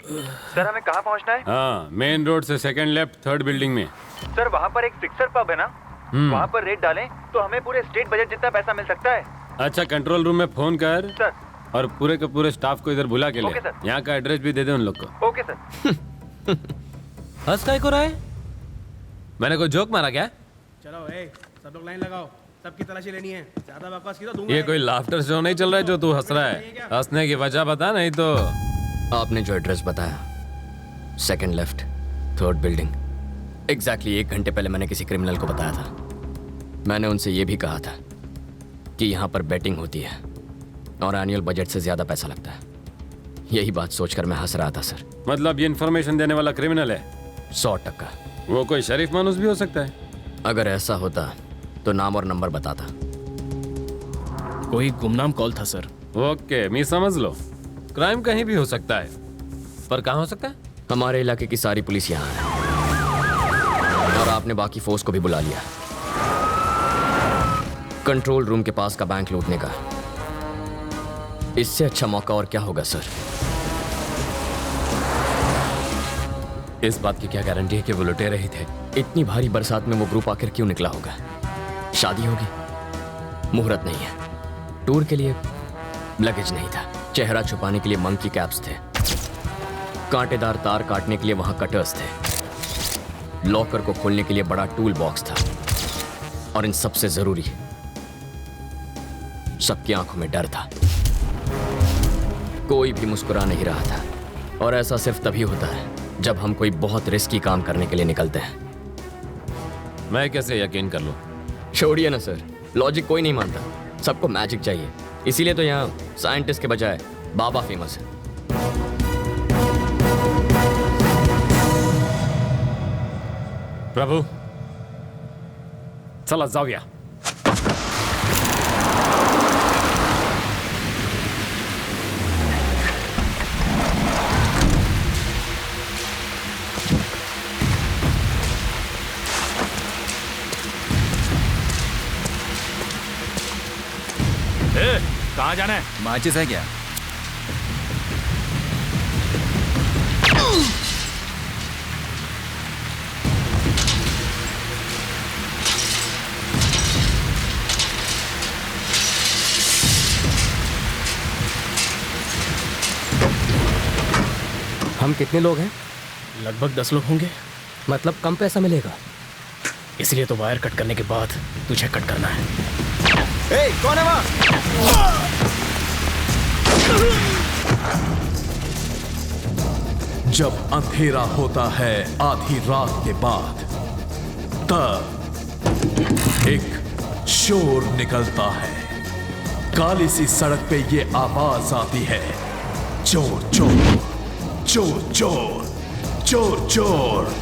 Sir हमें कहाँ पहुँचना है? हाँ, मेन रोड से सेकंड लेफ्ट, थर्ड बिल्डिंग में। सर वहाँ पर एक सिक्सर पब है ना, वहाँ पर रेट डालें तो हमें पूरे स्टेट बजट जितना पैसा मिल सकता है। अच्छा, कंट्रोल रूम में फोन कर सर। और पूरे के पूरे स्टाफ को इधर बुला के ले। Okay sir. यहाँ का एड्रेस भी दे दे उन लोग को। Okay sir. हंस काय को रहा है? मैंने कोई जोक मारा क्या? चलो सब लोग लाइन लगाओ, सबकी तलाशी लेनी है। ज्यादा बकवास की तो दूंगा। ये कोई लाफ्टर शो नहीं चल रहा है जो तू हंस रहा है। हंसने की वजह बता, नहीं तो। आपने जो एड्रेस बताया, second left, third building, exactly 1 घंटे पहले मैंने किसी क्रिमिनल को बताया था। मैंने उनसे ये भी कहा था कि यहाँ पर बैटिंग होती है और एनुअल बजट से ज्यादा पैसा लगता है। यही बात सोचकर मैं हंस रहा था सर। मतलब ये इन्फॉर्मेशन देने वाला क्रिमिनल है? 100%। वो कोई शरीफ मानुस भी हो सकता है। अगर ऐसा होता तो नाम और नंबर बताता। कोई गुमनाम कॉल था सर। ओके, मैं समझ लो। क्राइम कहीं भी हो सकता है, पर कहाँ हो सकता है? हमारे इलाके की सारी पुलिस यहाँ है और आपने बाकी फोर्स को भी बुला लिया कंट्रोल रूम के पास का बैंक लूटने का। इससे अच्छा मौका और क्या होगा सर? इस बात की क्या गारंटी है कि वो लुटेरे ही थे? इतनी भारी बरसात में वो ग्रुप आखिर क्यों निकला होगा? शादी होगी, मुहूर्त नहीं है, टूर के लिए लगेज नहीं था, चेहरा छुपाने के लिए मंकी कैप्स थे, कांटेदार तार काटने के लिए वहां कटर्स थे, लॉकर को खोलने के लिए बड़ा टूल बॉक्स था, और इन सबसे जरूरी सबकी आंखों में डर था। कोई भी मुस्कुरा नहीं रहा था, और ऐसा सिर्फ तभी होता है जब हम कोई बहुत रिस्की काम करने के लिए निकलते हैं। मैं कैसे यकीन कर लूं? छोड़िए ना सर, लॉजिक कोई नहीं मानता, सबको मैजिक चाहिए। इसीलिए तो यहाँ साइंटिस्ट के बजाय बाबा फेमस है। प्रभु, चला जाओ या। कहाँ जाना है? माचिस है क्या? हम कितने लोग हैं? लगभग 10 लोग होंगे। मतलब कम पैसा मिलेगा? इसलिए तो वायर कट करने के बाद तुझे कट करना है। कौन है वहाँ? जब अंधेरा होता है आधी रात के बाद, तब एक शोर निकलता है। काली सी सड़क पे ये आवाज आती है, चोर चोर चोर चोर चोर चोर।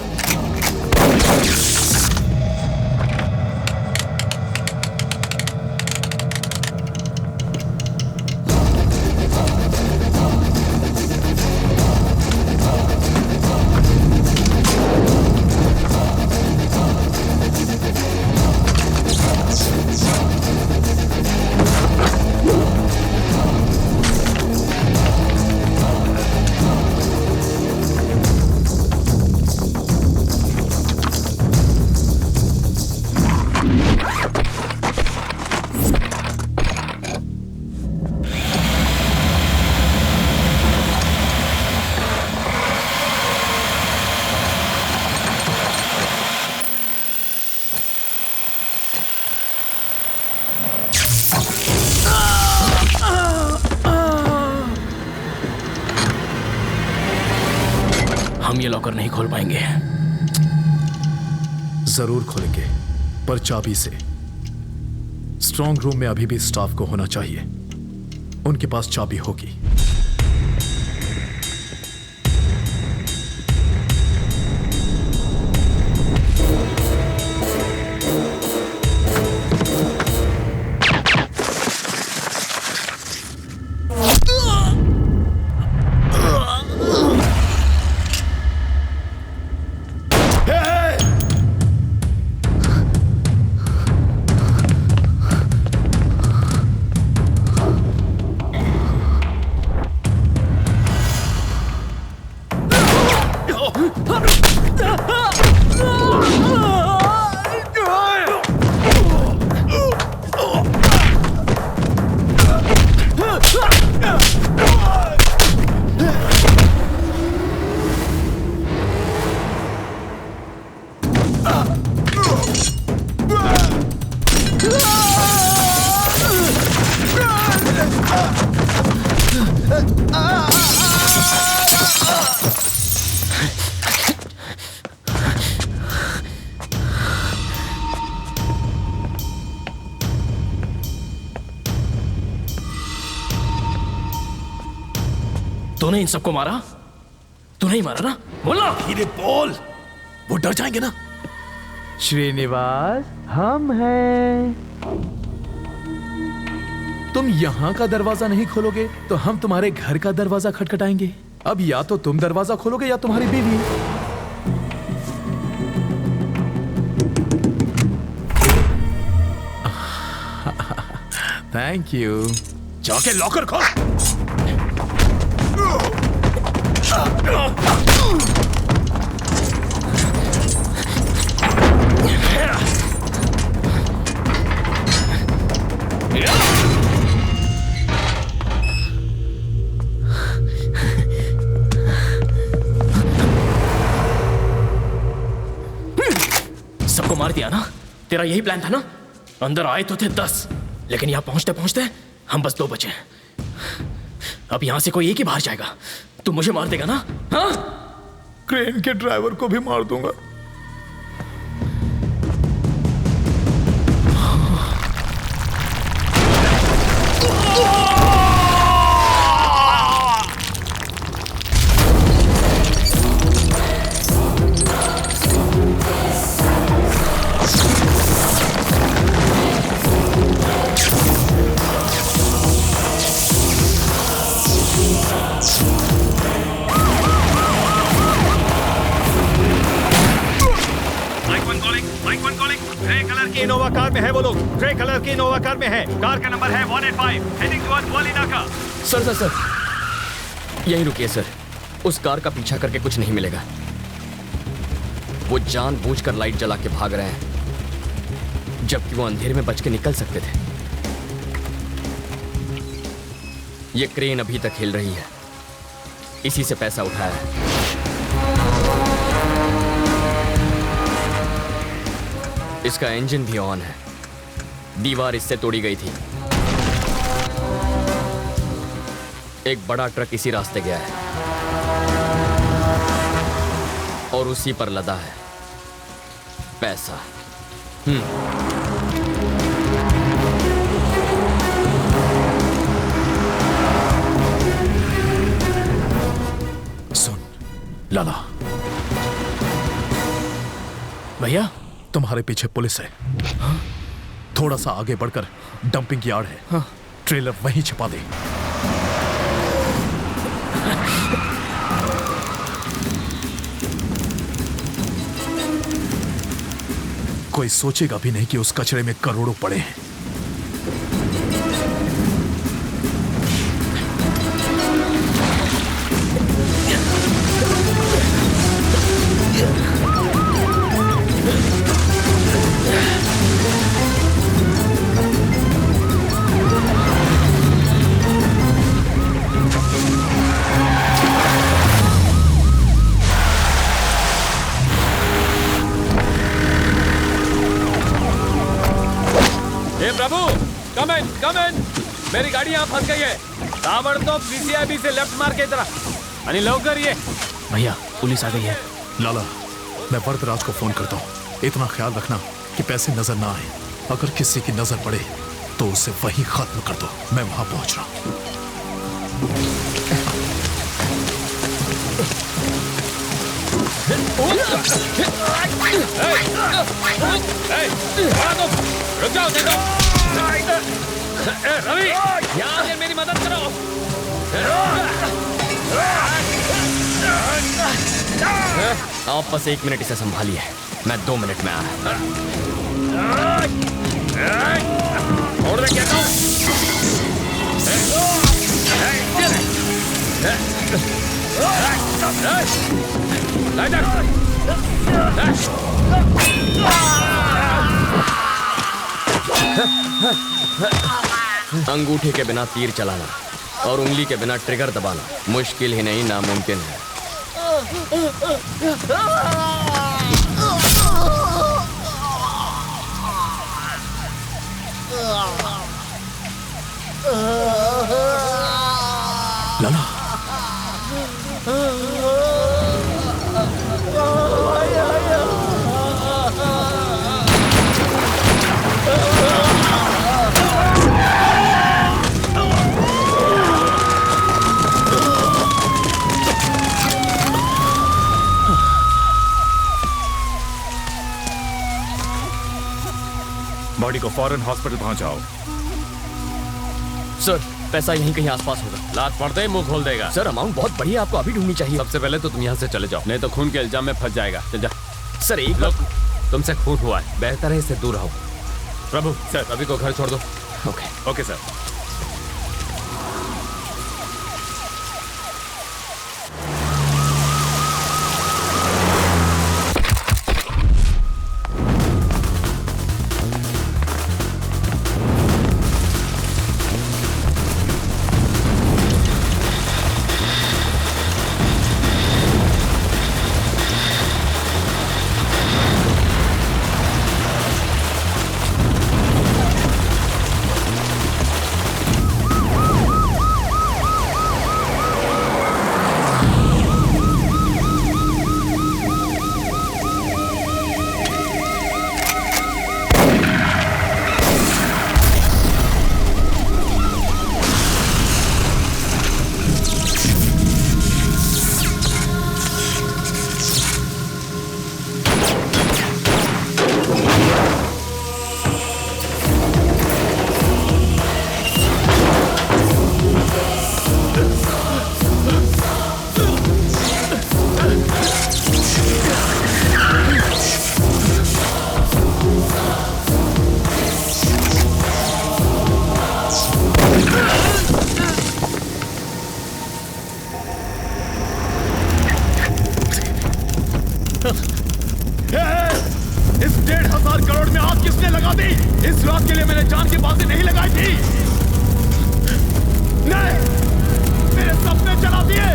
हम ये लॉकर नहीं खोल पाएंगे। जरूर खोलेंगे, पर चाबी से। स्ट्रांग रूम में अभी भी स्टाफ को होना चाहिए, उनके पास चाबी होगी। तूने इन सबको मारा? तू नहीं मारा ना? बोला। धीरे बोल, वो डर जाएंगे ना। श्रीनिवास, हम हैं। तुम यहाँ का दरवाजा नहीं खोलोगे तो हम तुम्हारे घर का दरवाजा खटखटाएंगे। अब या तो तुम दरवाजा खोलोगे या तुम्हारी बीवी। Thank you. जाके लॉकर खोल। सबको मार दिया ना? तेरा यही प्लान था ना? अंदर आए तो थे 10, लेकिन यहां पहुंचते पहुंचते हम बस 2 बचे। अब यहां से कोई एक ही बाहर जाएगा। तू मुझे मार देगा ना? हाँ? क्रेन के ड्राइवर को भी मार दूंगा। इनोवा कार में है वो लोग। ग्रे कलर की इनोवा कार में है। कार का नंबर है 185, हेडिंग टुवर्ड्स वाली नाका। सर यहीं रुकिए सर। उस कार का पीछा करके कुछ नहीं मिलेगा। वो जानबूझकर लाइट जला के भाग रहे हैं, जबकि वो अंधेरे में बच के निकल सकते थे। ये क्रेन अभी तक हिल रही है, इसी से पैसा उठाया है। इसका इंजन भी ऑन है। दीवार इससे तोड़ी गई थी। एक बड़ा ट्रक इसी रास्ते गया है और उसी पर लदा है पैसा। सुन लाला, भैया तुम्हारे पीछे पुलिस है। हाँ? थोड़ा सा आगे बढ़कर डंपिंग यार्ड है। हाँ? ट्रेलर वहीं छिपा दे। कोई सोचेगा भी नहीं कि उस कचरे में करोड़ों पड़े हैं। कम इन। मेरी गाड़ी यहाँ फंस गई है। ताबड़तोब पीसीआईबी से लेफ्ट मार के इधर आणि लवकर ये। भैया पुलिस आ गई है। लाला, मैं वरदराज को फोन करता हूँ। इतना ख्याल रखना कि पैसे नजर ना आए। अगर किसी की नजर पड़े तो उसे वहीं खत्म कर दो। मैं वहां पहुंच रहा हूँ। रुक जाओ, देखो। रवि, यहाँ आकर मेरी मदद करो। आप बस 1 मिनट इसे संभालिए, मैं 2 मिनट में आया। छोड़ दे कहता हूँ। अंगूठे के बिना तीर चलाना और उंगली के बिना ट्रिगर दबाना मुश्किल ही नहीं, नामुमकिन है। लाला, बॉडी को फौरन हॉस्पिटल पहुंचाओ। सर पैसा यहीं कहीं आसपास होगा। लात पड़ते ही मुंह खोल देगा। सर अमाउंट बहुत बढ़िया, आपको अभी ढूंढनी चाहिए। सबसे पहले तो तुम यहाँ से चले जाओ, नहीं तो खून के इल्जाम में फंस जाएगा। चल जा। सर एक लोग, तुमसे खून हुआ है, बेहतर है इससे दूर रहो। प्रभु सर अभी को घर छोड़ दो। ओके। Okay sir. इस 1,500 करोड़ में आग किसने लगा दी? इस रात के लिए मैंने जान की बाजी नहीं लगाई थी। नहीं, मेरे सपने जला दिए।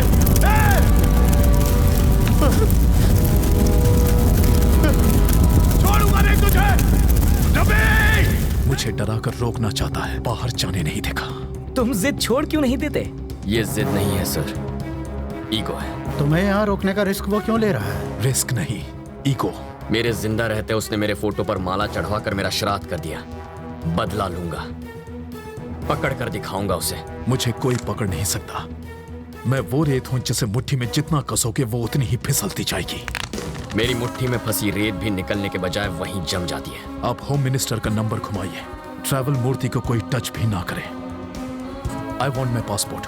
छोड़ूंगा नहीं तुझे। रवि! मुझे डरा कर रोकना चाहता है, बाहर जाने नहीं देगा। तुम जिद छोड़ क्यों नहीं देते? ये जिद नहीं है सर, ईगो है। तुम्हें यहाँ रोकने का रिस्क वो क्यों ले रहा है? रिस्क नहीं, ईगो। मेरे जिंदा रहते उसने मेरे फोटो पर माला चढ़वा कर मेरा श्राद्ध कर दिया। बदला लूंगा, पकड़ कर दिखाऊंगा उसे। मुझे कोई पकड़ नहीं सकता। मैं वो रेत हूं जिसे मुट्ठी में जितना कसोगे वो उतनी ही फिसलती जाएगी। मेरी मुट्ठी में फंसी रेत भी निकलने के बजाय वहीं जम जाती है। आप होम मिनिस्टर का नंबर घुमाइए, ट्रैवल मूर्ति को कोई टच भी ना करे। I want my passport.